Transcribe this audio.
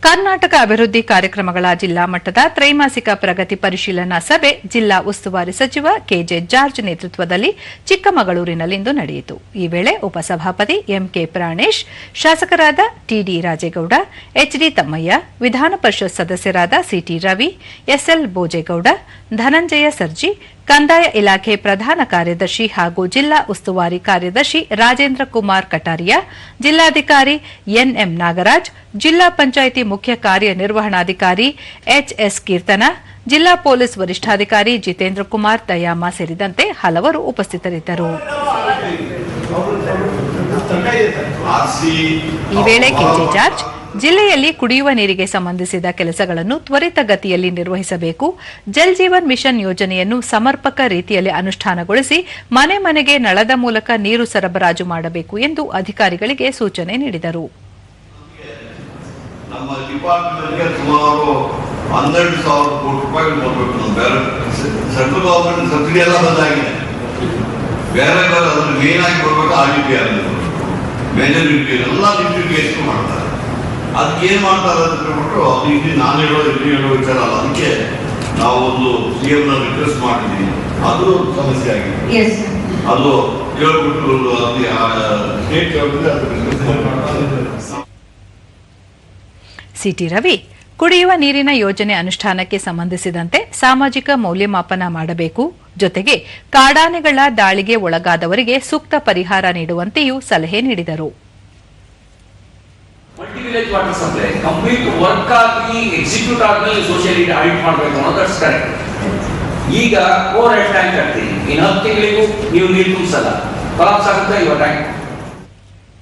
ಕರ್ನಾಟಕ ಅಭಿವೃದ್ಧಿ ಕಾರ್ಯಕ್ರಮಗಳ ಜಿಲ್ಲಾ ಮಟ್ಟದ ತ್ರೈಮಾಸಿಕ ಪ್ರಗತಿ ಪರಿಶೀಲನಾ ಸಭೆ ಜಿಲ್ಲಾ ಉಸ್ತುವಾರಿ ಸಚಿವ ಕೆಜೆ ಜಾರ್ಜ್ ನೇತೃತ್ವದಲ್ಲಿ ಚಿಕ್ಕಮಗಳೂರಿನಲ್ಲಿಂದು ನಡೆಯಿತು. ಈ ವೇಳೆ ಉಪಸಭಾಪತಿ ಎಂಕೆ ಪ್ರಾಣೇಶ್, ಶಾಸಕರಾದ ಟಿಡಿ ರಾಜೇಗೌಡ, ಎಚ್ಡಿ ತಮ್ಮಯ್ಯ, ವಿಧಾನ ಪರಿಷತ್ ಸದಸ್ಯರಾದ ಸಿಟಿ ರವಿ, ಎಸ್ಎಲ್ ಬೋಜೇಗೌಡ, ಧನಂಜಯ ಸರ್ಜಿ, ಕಂದಾಯ ಇಲಾಖೆ ಪ್ರಧಾನ ಕಾರ್ಯದರ್ಶಿ ಹಾಗೂ ಜಿಲ್ಲಾ ಉಸ್ತುವಾರಿ ಕಾರ್ಯದರ್ಶಿ ರಾಜೇಂದ್ರ ಕುಮಾರ್ ಕಟಾರಿಯಾ, ಜಿಲ್ಲಾಧಿಕಾರಿ ಎನ್ಎಂ ನಾಗರಾಜ್, ಜಿಲ್ಲಾ ಪಂಚಾಯಿತಿ ಮುಖ್ಯ ಕಾರ್ಯನಿರ್ವಹಣಾಧಿಕಾರಿ ಎಚ್ಎಸ್ ಕೀರ್ತನ, ಜಿಲ್ಲಾ ಪೊಲೀಸ್ ವರಿಷ್ಠಾಧಿಕಾರಿ ಜಿತೇಂದ್ರ ಕುಮಾರ್ ದಯಾಮ ಸೇರಿದಂತೆ ಹಲವರು ಉಪಸ್ಥಿತರಿದ್ದರು. ಈ ವೇಳೆ ಕೆಜೆ ಜಾರ್ಜ್ ಜಿಲ್ಲೆಯಲ್ಲಿ ಕುಡಿಯುವ ನೀರಿಗೆ ಸಂಬಂಧಿಸಿದ ಕೆಲಸಗಳನ್ನು ತ್ವರಿತಗತಿಯಲ್ಲಿ ನಿರ್ವಹಿಸಬೇಕು, ಜಲ್ ಜೀವನ್ ಮಿಷನ್ ಯೋಜನೆಯನ್ನು ಸಮರ್ಪಕ ರೀತಿಯಲ್ಲಿ ಅನುಷ್ಠಾನಗೊಳಿಸಿ ಮನೆ ಮನೆಗೆ ನಳದ ಮೂಲಕ ನೀರು ಸರಬರಾಜು ಮಾಡಬೇಕು ಎಂದು ಅಧಿಕಾರಿಗಳಿಗೆ ಸೂಚನೆ ನೀಡಿದರು. ನಮ್ಮ ಡಿಪಾರ್ಟ್ಮೆಂಟ್ಗೆ ಸುಮಾರು 12,000 ಕೋಟಿ ರೂಪಾಯಿಗಳು ಬರಬೇಕು. ಸೆಂಟ್ರಲ್ ಗವರ್ಮೆಂಟ್ ಸಬ್ಸಿಡಿ ಎಲ್ಲ ಬಂದಾಗಿದೆ. ಬೇರೆ ಅದನ್ನು ಮೇನ್ ಆಗಿ ಬರಬೇಕು. RDPR ಮೇಜರ್ ಎಲ್ಲ ಲಿಫ್ಟಿಗೇಷನ್ ಮಾಡ್ತಾರೆ. ಅದಕ್ಕೆ ಏನ್ ಮಾಡ್ತಾರೆ ಅಂತ ಹೇಳ್ಬಿಟ್ಟು ಅದು ಇಲ್ಲಿ ನಾನು ಹೇಳೋ ವಿಚಾರ ಅಲ್ಲ. ಅದಕ್ಕೆ ನಾವು ಒಂದು CM ರಿಕ್ವೆಸ್ಟ್ ಮಾಡಿದ್ದೀವಿ. ಅದು ಸಮಸ್ಯೆ ಆಗಿದೆ. ಅದು ಹೇಳ್ಬಿಟ್ಟು ಸ್ಟೇಟ್ ಸಿಟಿ ರವಿ, ಕುಡಿಯುವ ನೀರಿನ ಯೋಜನೆ ಅನುಷ್ಠಾನಕ್ಕೆ ಸಂಬಂಧಿಸಿದಂತೆ ಸಾಮಾಜಿಕ ಮೌಲ್ಯಮಾಪನ ಮಾಡಬೇಕು, ಜೊತೆಗೆ ಕಾಡಾನೆಗಳ ದಾಳಿಗೆ ಒಳಗಾದವರಿಗೆ ಸೂಕ್ತ ಪರಿಹಾರ ನೀಡುವಂತೆಯೂ ಸಲಹೆ ನೀಡಿದರು. ಮಲ್ಟಿವಿಲೇಜ್ ವಾಟರ್ ಸಪ್ಲೈ ಕಂಪ್ಲೀಟ್ ವರ್ಕ್ ಆಗಿ ಎಕ್ಸಿಕ್ಯೂಟ್ ಆದ್ಮೇಲೆ ಸೋಷಿಯಲಿ ಆಡಿಟ್ ಮಾಡಬೇಕು ಅನ್ನೋದು ಕರೆಕ್ಟ್. ಈಗ 4 ಟ್ಯಾಂಕ್ ಹಾಕ್ತೀವಿ, ಇನ್ನು 10 ತಿಂಗಳಿಗೂ ನೀವು ನೀರು ತುಂಬಿಸಲ್ಲ, ಕೊಲಾಪ್ಸ್ ಆಗುತ್ತೆ. ಇವಾಗ ಟ್ಯಾಂಕ್